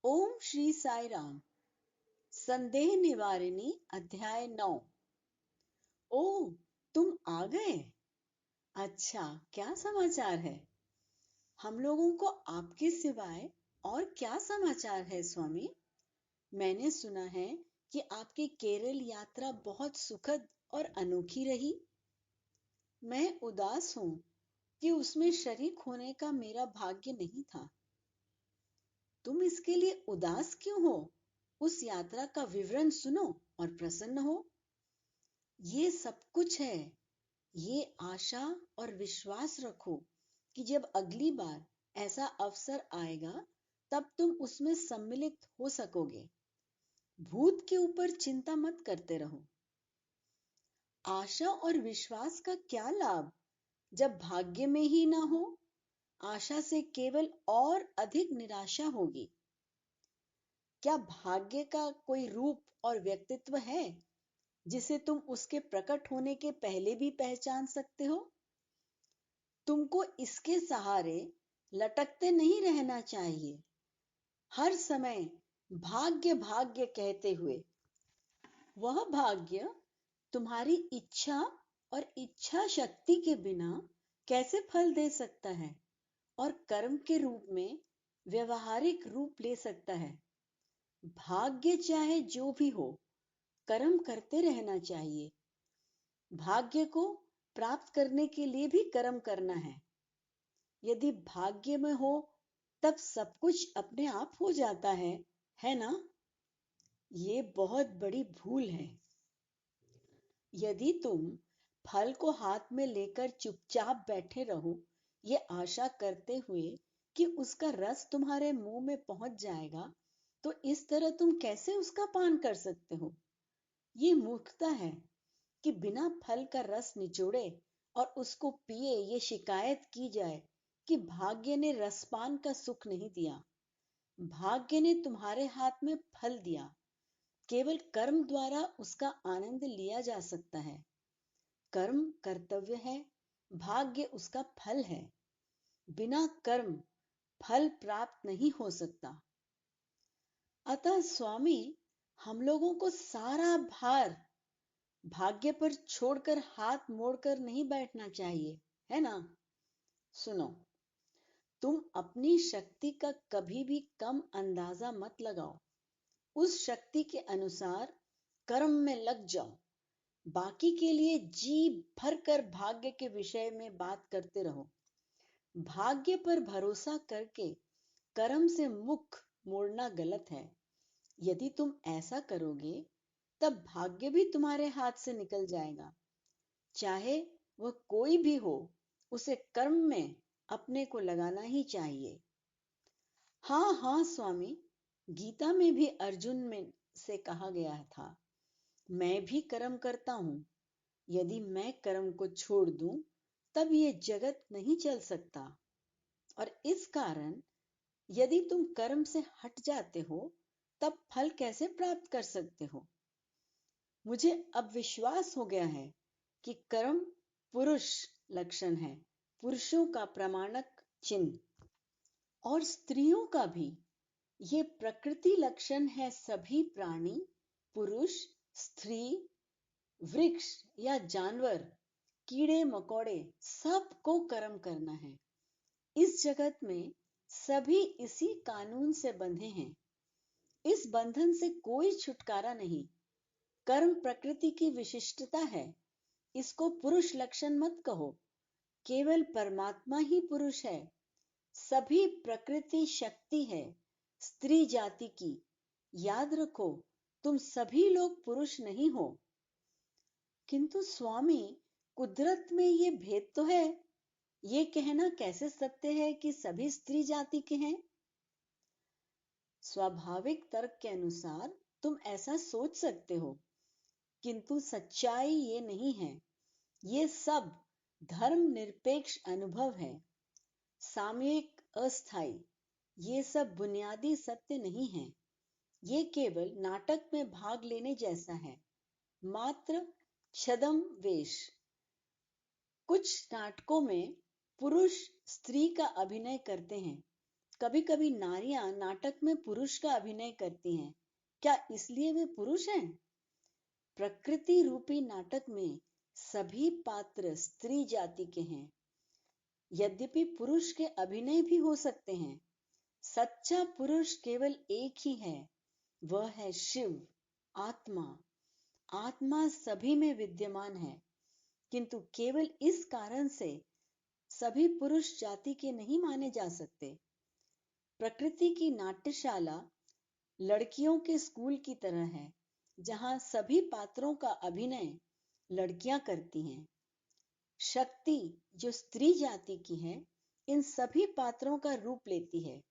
ओम श्री साई राम। संदेह निवारिणी अध्याय 9। ओ, तुम आ गए। अच्छा, क्या समाचार है? हम लोगों को आपके सिवाय और क्या समाचार है स्वामी? मैंने सुना है कि आपकी केरल यात्रा बहुत सुखद और अनोखी रही। मैं उदास हूं कि उसमें शरीक होने का मेरा भाग्य नहीं था। तुम इसके लिए उदास क्यों हो? उस यात्रा का विवरण सुनो और प्रसन्न हो। ये सब कुछ है। ये आशा और विश्वास रखो कि जब अगली बार ऐसा अवसर आएगा तब तुम उसमें सम्मिलित हो सकोगे। भूत के ऊपर चिंता मत करते रहो। आशा और विश्वास का क्या लाभ जब भाग्य में ही ना हो? आशा से केवल और अधिक निराशा होगी। क्या भाग्य का कोई रूप और व्यक्तित्व है जिसे तुम उसके प्रकट होने के पहले भी पहचान सकते हो? तुमको इसके सहारे लटकते नहीं रहना चाहिए। हर समय भाग्य भाग्य कहते हुए। वह भाग्य तुम्हारी इच्छा और इच्छा शक्ति के बिना कैसे फल दे सकता है और कर्म के रूप में व्यवहारिक रूप ले सकता है। भाग्य चाहे जो भी हो, कर्म करते रहना चाहिए। भाग्य को प्राप्त करने के लिए भी कर्म करना है। यदि भाग्य में हो तब सब कुछ अपने आप हो जाता है ना? ये बहुत बड़ी भूल है। यदि तुम फल को हाथ में लेकर चुपचाप बैठे रहो, ये आशा करते हुए कि उसका रस तुम्हारे मुंह में पहुंच जाएगा, तो इस तरह तुम कैसे उसका पान कर सकते हो? ये मूर्खता है कि बिना फल का रस निचोड़े और उसको पिए ये शिकायत की जाए कि भाग्य ने रसपान का सुख नहीं दिया। भाग्य ने तुम्हारे हाथ में फल दिया। केवल कर्म द्वारा उसका आनंद लिया जा सकता है। कर्म कर्तव्य है, भाग्य उसका फल है। बिना कर्म फल प्राप्त नहीं हो सकता। अतः स्वामी, हम लोगों को सारा भार भाग्य पर छोड़कर हाथ मोड़कर नहीं बैठना चाहिए, है ना? सुनो, तुम अपनी शक्ति का कभी भी कम अंदाजा मत लगाओ। उस शक्ति के अनुसार कर्म में लग जाओ। बाकी के लिए जी भर कर भाग्य के विषय में बात करते रहो। भाग्य पर भरोसा करके कर्म से मुख मोड़ना गलत है। यदि तुम ऐसा करोगे तब भाग्य भी तुम्हारे हाथ से निकल जाएगा। चाहे वह कोई भी हो, उसे कर्म में अपने को लगाना ही चाहिए। हाँ हाँ स्वामी, गीता में भी अर्जुन में से कहा गया था, मैं भी कर्म करता हूं। यदि मैं कर्म को छोड़ दूं तब ये जगत नहीं चल सकता। और इस कारण यदि तुम कर्म से हट जाते हो तब फल कैसे प्राप्त कर सकते हो? मुझे अब विश्वास हो गया है कि कर्म पुरुष लक्षण है, पुरुषों का प्रमाणक चिन्ह, और स्त्रियों का भी। ये प्रकृति लक्षण है। सभी प्राणी, पुरुष, स्त्री, वृक्ष या जानवर, कीड़े मकोड़े, सबको कर्म करना है। इस जगत में सभी इसी कानून से बंधे हैं। इस बंधन से कोई छुटकारा नहीं। कर्म प्रकृति की विशिष्टता है। इसको पुरुष लक्षण मत कहो। केवल परमात्मा ही पुरुष है। सभी प्रकृति शक्ति है, स्त्री जाति की। याद रखो, तुम सभी लोग पुरुष नहीं हो। किंतु स्वामी, कुदरत में ये भेद तो है। ये कहना कैसे सत्य है कि सभी स्त्री जाति के हैं? स्वाभाविक तर्क के अनुसार तुम ऐसा सोच सकते हो, किंतु सच्चाई ये नहीं है। ये सब धर्म निरपेक्ष अनुभव है, सामयिक, अस्थायी। ये सब बुनियादी सत्य नहीं है। ये केवल नाटक में भाग लेने जैसा है, मात्र छद्म वेश। कुछ नाटकों में पुरुष स्त्री का अभिनय करते हैं कभी कभी नारियां नाटक में पुरुष का अभिनय करती हैं। क्या इसलिए वे पुरुष हैं? प्रकृति रूपी नाटक में सभी पात्र स्त्री जाति के हैं। यद्यपि पुरुष के अभिनय भी हो सकते हैं, सच्चा पुरुष केवल एक ही है, वह है शिव, आत्मा। आत्मा सभी में विद्यमान है, किंतु केवल इस कारण से सभी पुरुष जाति के नहीं माने जा सकते। प्रकृति की नाट्यशाला लड़कियों के स्कूल की तरह है, जहां सभी पात्रों का अभिनय लड़कियां करती हैं। शक्ति जो स्त्री जाति की है, इन सभी पात्रों का रूप लेती है।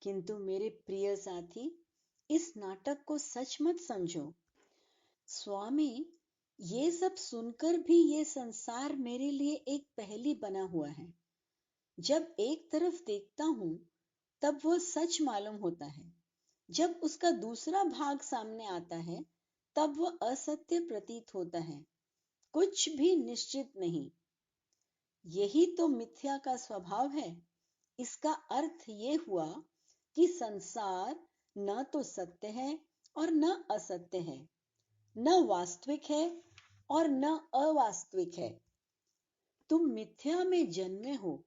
किंतु मेरे प्रिय साथी, इस नाटक को सच मत समझो। स्वामी, ये सब सुनकर भी ये संसार मेरे लिए एक पहेली बना हुआ है। जब एक तरफ देखता हूं, तब वह सच मालूम होता है। जब उसका दूसरा भाग सामने आता है, तब वह असत्य प्रतीत होता है। कुछ भी निश्चित नहीं। यही तो मिथ्या का स्वभाव है। इसका अर्थ ये हुआ कि संसार न तो सत्य है और न असत्य है, न वास्तविक है और न अवास्तविक है। तुम मिथ्या में जन्मे हो,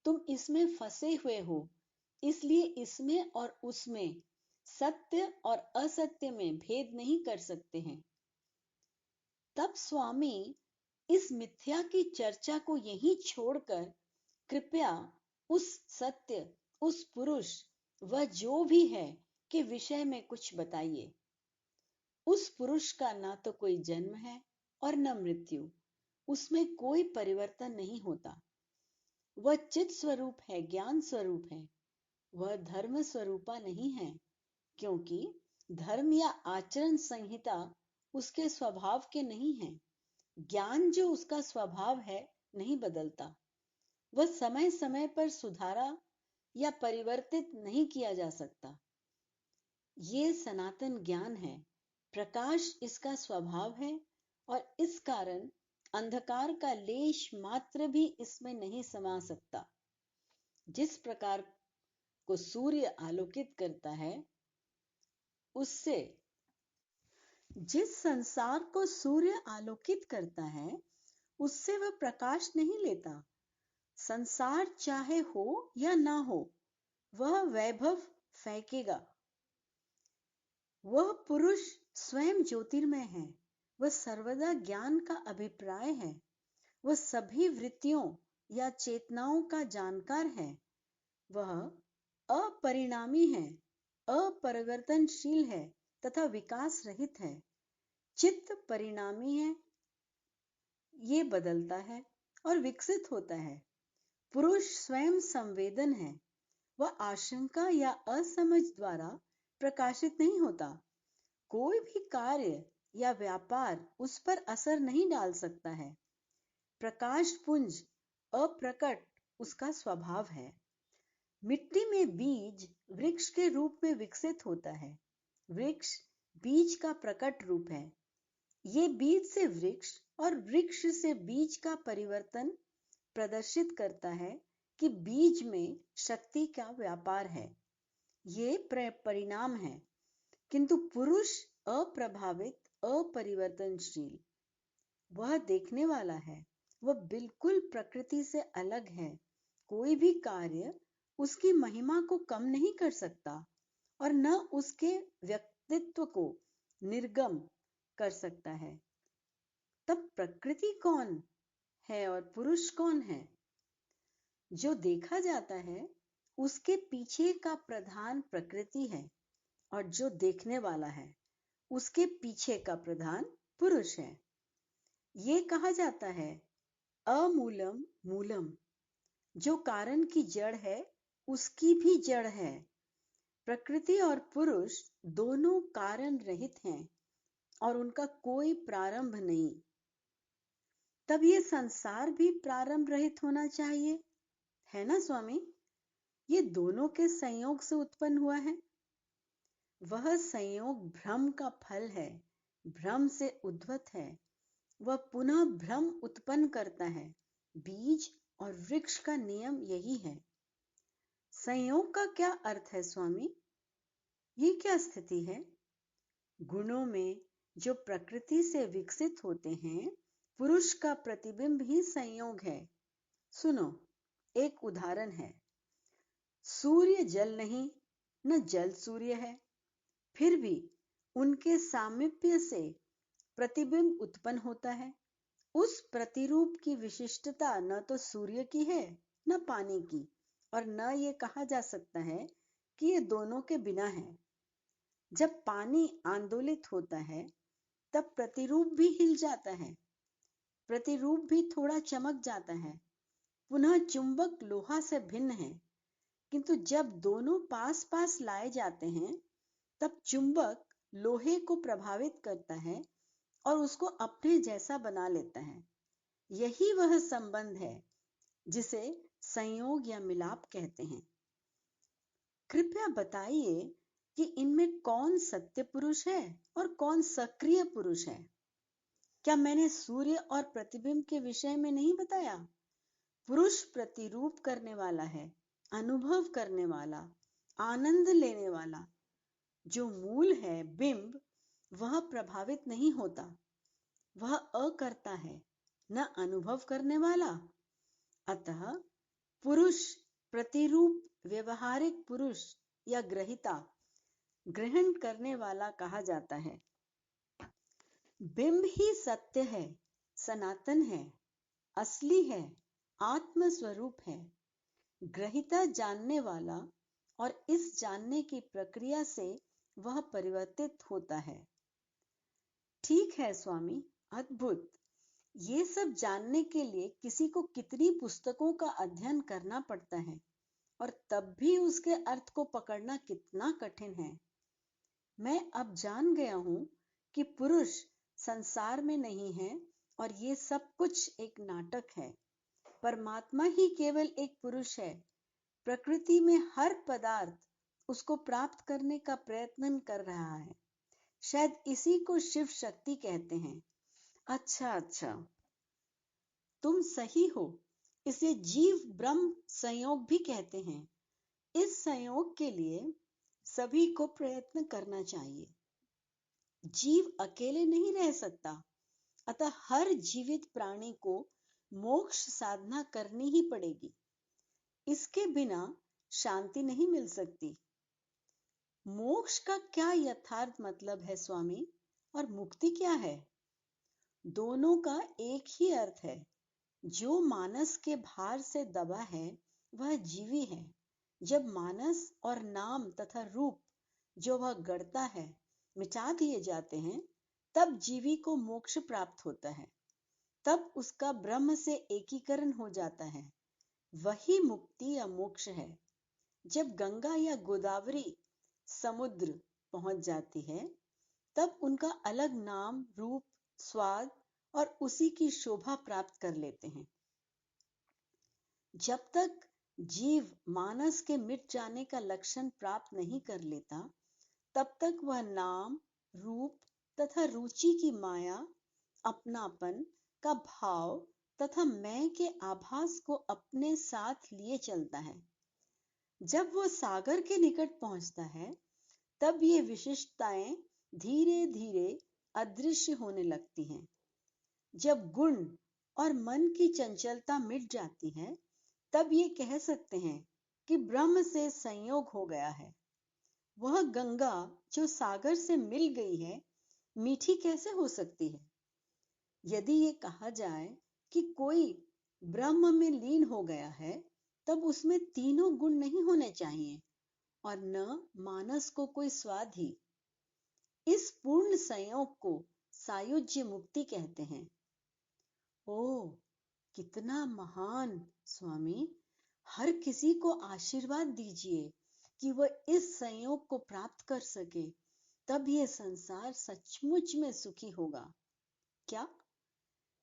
तुम इसमें फंसे हुए हो, इसलिए इसमें और उसमें, सत्य और असत्य में भेद नहीं कर सकते हैं। तब स्वामी इस मिथ्या की चर्चा को यहीं छोड़कर कृपया उस सत्य, उस पुरुष, वह जो भी है, के विषय में कुछ बताइए। उस पुरुष का ना तो कोई जन्म है और न मृत्यु, उसमें कोई परिवर्तन नहीं होता। वह चित स्वरूप है, ज्ञान स्वरूप है। वह धर्म स्वरूपा नहीं है, क्योंकि धर्म या आचरण संहिता उसके स्वभाव के नहीं है। ज्ञान जो उसका स्वभाव है, नहीं बदलता। वह समय समय पर सुधारा या परिवर्तित नहीं किया जा सकता। ये सनातन ज्ञान है। प्रकाश इसका स्वभाव है और इस कारण अंधकार का लेश मात्र भी इसमें नहीं समा सकता। जिस प्रकार को सूर्य आलोकित करता है, उससे जिस संसार को सूर्य आलोकित करता है, उससे वह प्रकाश नहीं लेता। संसार चाहे हो या ना हो, वह वैभव फेंकेगा। वह पुरुष स्वयं ज्योतिर्मय है। वह सर्वदा ज्ञान का अभिप्राय है। वह सभी वृत्तियों या चेतनाओं का जानकार है। वह अपरिणामी है, अपरिवर्तनशील है तथा विकास रहित है। चित्त परिणामी है, ये बदलता है और विकसित होता है। पुरुष स्वयं संवेदन है। वह आशंका या असमझ द्वारा प्रकाशित नहीं होता। कोई भी कार्य या व्यापार उस पर असर नहीं डाल सकता है। प्रकाश पुंज अप्रकट उसका स्वभाव है। मिट्टी में बीज वृक्ष के रूप में विकसित होता है। वृक्ष बीज का प्रकट रूप है। ये बीज से वृक्ष और वृक्ष से बीज का परिवर्तन प्रदर्शित करता है कि बीज में शक्ति का व्यापार है। ये परिणाम है। किंतु पुरुष अप्रभावित, अपरिवर्तनशील, वह देखने वाला है। वह बिल्कुल प्रकृति से अलग है। कोई भी कार्य उसकी महिमा को कम नहीं कर सकता और न उसके व्यक्तित्व को निर्गम कर सकता है। तब प्रकृति कौन है और पुरुष कौन है? जो देखा जाता है, उसके पीछे का प्रधान प्रकृति है, और जो देखने वाला है, उसके पीछे का प्रधान पुरुष है। ये कहा जाता है, अमूलम मूलम। जो कारण की जड़ है, उसकी भी जड़ है। प्रकृति और पुरुष दोनों कारण रहित हैं और उनका कोई प्रारंभ नहीं। तब ये संसार भी प्रारंभ रहित होना चाहिए, है ना स्वामी? ये दोनों के संयोग से उत्पन्न हुआ है। वह संयोग भ्रम का फल है, भ्रम से उद्भत है। वह पुनः भ्रम उत्पन्न करता है। बीज और वृक्ष का नियम यही है। संयोग का क्या अर्थ है स्वामी? ये क्या स्थिति है? गुणों में जो प्रकृति से विकसित होते हैं, पुरुष का प्रतिबिंब ही संयोग है। सुनो, एक उदाहरण है। सूर्य जल नहीं, न जल सूर्य है, फिर भी उनके सामीप्य से प्रतिबिंब उत्पन्न होता है। उस प्रतिरूप की विशिष्टता न तो सूर्य की है, न पानी की, और न ये कहा जा सकता है कि ये दोनों के बिना है। जब पानी आंदोलित होता है, तब प्रतिरूप भी हिल जाता है, प्रतिरूप भी थोड़ा चमक जाता है। पुनः चुंबक लोहा से भिन्न है, किंतु जब दोनों पास पास लाए जाते हैं, तब चुंबक लोहे को प्रभावित करता है और उसको अपने जैसा बना लेता है। यही वह संबंध है जिसे संयोग या मिलाप कहते हैं। कृपया बताइए कि इनमें कौन सत्य पुरुष है और कौन सक्रिय पुरुष है? क्या मैंने सूर्य और प्रतिबिंब के विषय में नहीं बताया? पुरुष प्रतिरूप करने वाला है, अनुभव करने वाला, आनंद लेने वाला। जो मूल है बिंब, वह प्रभावित नहीं होता, वह अकर्ता है, न अनुभव करने वाला। अतः पुरुष प्रतिरूप व्यवहारिक पुरुष या ग्रहिता, ग्रहण करने वाला कहा जाता है। बिंब ही सत्य है, सनातन है, असली है, आत्म स्वरूप है। ग्रहिता जानने वाला, और इस जानने की प्रक्रिया से वह परिवर्तित होता है। ठीक है स्वामी, अद्भुत। ये सब जानने के लिए किसी को कितनी पुस्तकों का अध्ययन करना पड़ता है, और तब भी उसके अर्थ को पकड़ना कितना कठिन है। मैं अब जान गया हूं कि पुरुष संसार में नहीं है और ये सब कुछ एक नाटक है। परमात्मा ही केवल एक पुरुष है। प्रकृति में हर पदार्थ उसको प्राप्त करने का प्रयत्न कर रहा है। शायद इसी को शिव शक्ति कहते हैं। अच्छा, तुम सही हो। इसे जीव ब्रह्म संयोग भी कहते हैं। इस संयोग के लिए सभी को प्रयत्न करना चाहिए। जीव अकेले नहीं रह सकता, अतः हर जीवित प्राणी को मोक्ष साधना करनी ही पड़ेगी। इसके बिना शांति नहीं मिल सकती। मोक्ष का क्या यथार्थ मतलब है स्वामी, और मुक्ति क्या है? दोनों का एक ही अर्थ है। जो मानस के भार से दबा है, वह जीवी है। जब मानस और नाम तथा रूप जो वह गढ़ता है मिटा दिए जाते हैं, तब जीवी को मोक्ष प्राप्त होता है। तब उसका ब्रह्म से एकीकरण हो जाता है। वही मुक्ति या मोक्ष है। जब गंगा या गोदावरी समुद्र पहुंच जाती है, तब उनका अलग नाम, रूप, स्वाद और उसी की शोभा प्राप्त कर लेते हैं। जब तक जीव मानस के मिट जाने का लक्षण प्राप्त नहीं कर लेता, तब तक वह नाम, रूप तथा रुचि की माया, अपनापन का भाव तथा मैं के आभास को अपने साथ लिए चलता है। जब वह सागर के निकट पहुंचता है, तब ये विशिष्टताएं धीरे धीरे अदृश्य होने लगती हैं। जब गुण और मन की चंचलता मिट जाती है, तब ये कह सकते हैं कि ब्रह्म से संयोग हो गया है। वह गंगा जो सागर से मिल गई है, मीठी कैसे हो सकती है? यदि ये कहा जाए कि कोई ब्रह्म में लीन हो गया है, तब उसमें तीनों गुण नहीं होने चाहिए और न मानस को कोई स्वाद ही। इस पूर्ण संयोग को सायुज्य मुक्ति कहते हैं। ओह, कितना महान स्वामी! हर किसी को आशीर्वाद दीजिए कि वह इस संयोग को प्राप्त कर सके, तब यह संसार सचमुच में सुखी होगा। क्या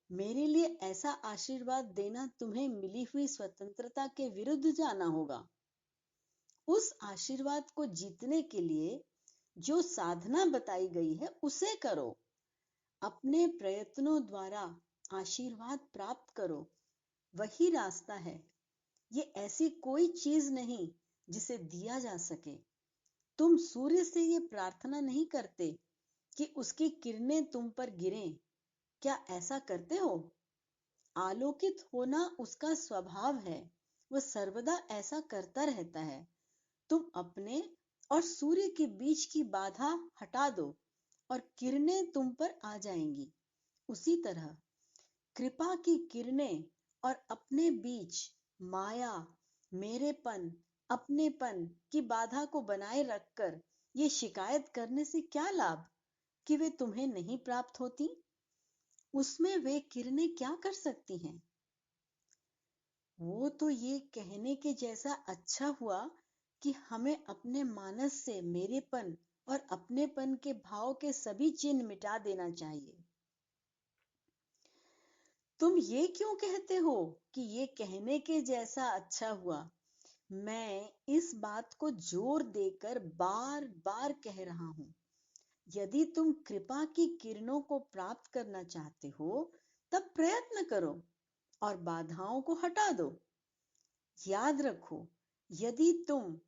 मेरे लिए ऐसा आशीर्वाद देना तुम्हें मिली हुई स्वतंत्रता के विरुद्ध जाना होगा? उस आशीर्वाद को जीतने के लिए जो साधना बताई गई है, उसे करो। अपने प्रयत्नों द्वारा आशीर्वाद प्राप्त करो। वही रास्ता है। ये ऐसी कोई चीज नहीं जिसे दिया जा सके। तुम सूर्य से ये प्रार्थना नहीं करते कि उसकी किरणें तुम पर गिरें। क्या ऐसा करते हो? आलोकित होना उसका स्वभाव है, वह सर्वदा ऐसा करता रहता है। तुम अपने और सूर्य के बीच की बाधा हटा दो और किरणें तुम पर आ जाएंगी। उसी तरह कृपा की किरणें और अपने बीच माया, मेरेपन, अपनेपन की बाधा को बनाए रखकर ये शिकायत करने से क्या लाभ कि वे तुम्हें नहीं प्राप्त होती? उसमें वे किरणें क्या कर सकती हैं? वो तो ये कहने के जैसा अच्छा हुआ कि हमें अपने मानस से मेरेपन और अपनेपन के भाव के सभी चिन्ह मिटा देना चाहिए। तुम ये क्यों कहते हो कि ये कहने के जैसा अच्छा हुआ? मैं इस बात को जोर देकर बार बार कह रहा हूं। यदि तुम कृपा की किरणों को प्राप्त करना चाहते हो, तब प्रयत्न करो और बाधाओं को हटा दो। याद रखो, यदि तुम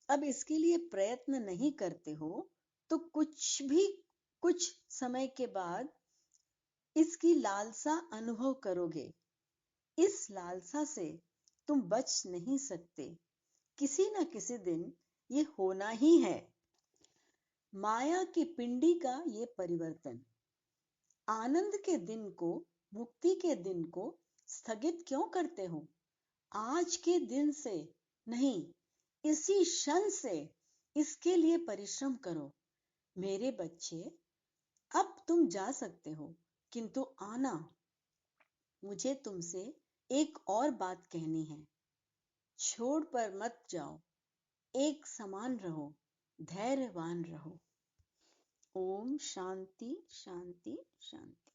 अब इसके लिए प्रयत्न नहीं करते हो, तो कुछ समय के बाद इसकी लालसा अनुभव करोगे। इस लालसा से तुम बच नहीं सकते। किसी न किसी दिन ये होना ही है। माया की पिंडी का ये परिवर्तन। आनंद के दिन को, मुक्ति के दिन को स्थगित क्यों करते हो? आज के दिन से नहीं, इसी क्षण से इसके लिए परिश्रम करो। मेरे बच्चे, अब तुम जा सकते हो, किंतु आना, मुझे तुमसे एक और बात कहनी है। छोड़ पर मत जाओ, एक समान रहो, धैर्यवान रहो। ओम शांति शांति शांति।